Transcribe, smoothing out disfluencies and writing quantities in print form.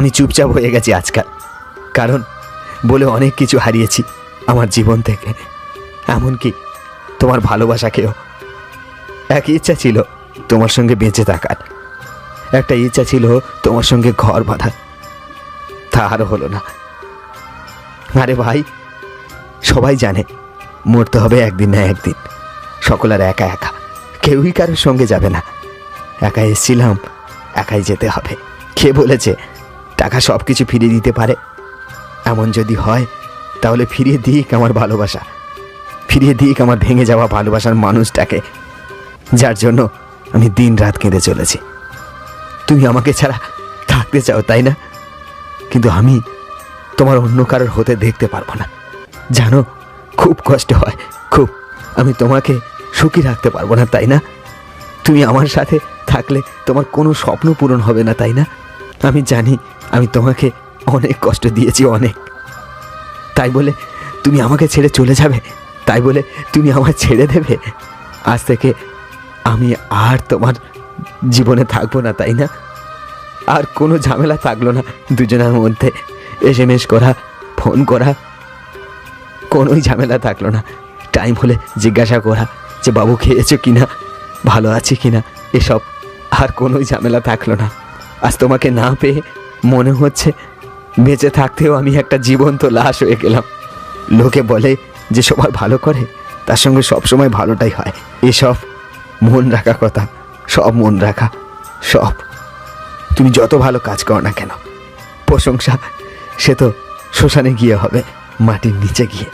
আমি চুপচাপ হয়ে গেছি আজকাল, কারণ বলে অনেক কিছু হারিয়েছি আমার জীবন থেকে, এমনকি তোমার ভালোবাসাকেও। একই ইচ্ছা ছিল তোমার সঙ্গে বেঁচে থাকার, একটা ইচ্ছা ছিল তোমার সঙ্গে ঘর বাঁধার, তা আরও হলো না। আরে ভাই, সবাই জানে মরতে হবে একদিন না একদিন, সকলের একা একা, কেউই কারোর সঙ্গে যাবে না। একা এসেছিলাম, একাই যেতে হবে। কে বলেছে টাকা সব কিছু ফিরিয়ে দিতে পারে? এমন যদি হয় তাহলে ফিরিয়ে দিক আমার ভালোবাসা, ফিরিয়ে দিক আমার ভেঙে যাওয়া ভালোবাসার মানুষটাকে, যার জন্য আমি দিন রাত কেঁদে চলেছি। তুমি আমাকে ছাড়া থাকতে চাও, তাই না? কিন্তু আমি তোমার অন্য কারোর হতে দেখতে পারবো না, জানো, খুব কষ্ট হয়, খুব। আমি তোমাকে সুখী রাখতে পারবো না, তাই না? তুমি আমার সাথে থাকলে তোমার কোনো স্বপ্ন পূরণ হবে না, তাই না? আমি জানি আমি তোমাকে অনেক কষ্ট দিয়েছি, অনেক। তাই বলে তুমি আমাকে ছেড়ে চলে যাবে? তাই বলে তুমি আমায় ছেড়ে দেবে? আজ থেকে আমি আর তোমার জীবনে থাকবো না, তাই না? আর কোনো ঝামেলা থাকলো না দুজনের মধ্যে, SMS করা, ফোন করা, কোনোই ঝামেলা থাকলো না। টাইম হলে জিজ্ঞাসা করা যে বাবু খেয়েছো কিনা, ভালো আছে কিনা, এসব আর কোনোই ঝামেলা থাকলো না। আজ তোমাকে না পেয়ে মনে হচ্ছে বেঁচে থাকতেও আমি একটা জীবন্ত লাশ হয়ে গেলাম। লোকে বলে যে সবার ভালো করে, তার সঙ্গে সবসময় ভালোটাই হয়। এসব মন রাখা কথা, সব মন রাখা, সব। তুমি যত ভালো কাজ করো না কেন, প্রশংসা সে তো শ্মশানে গিয়ে হবে, মাটির নিচে গিয়ে।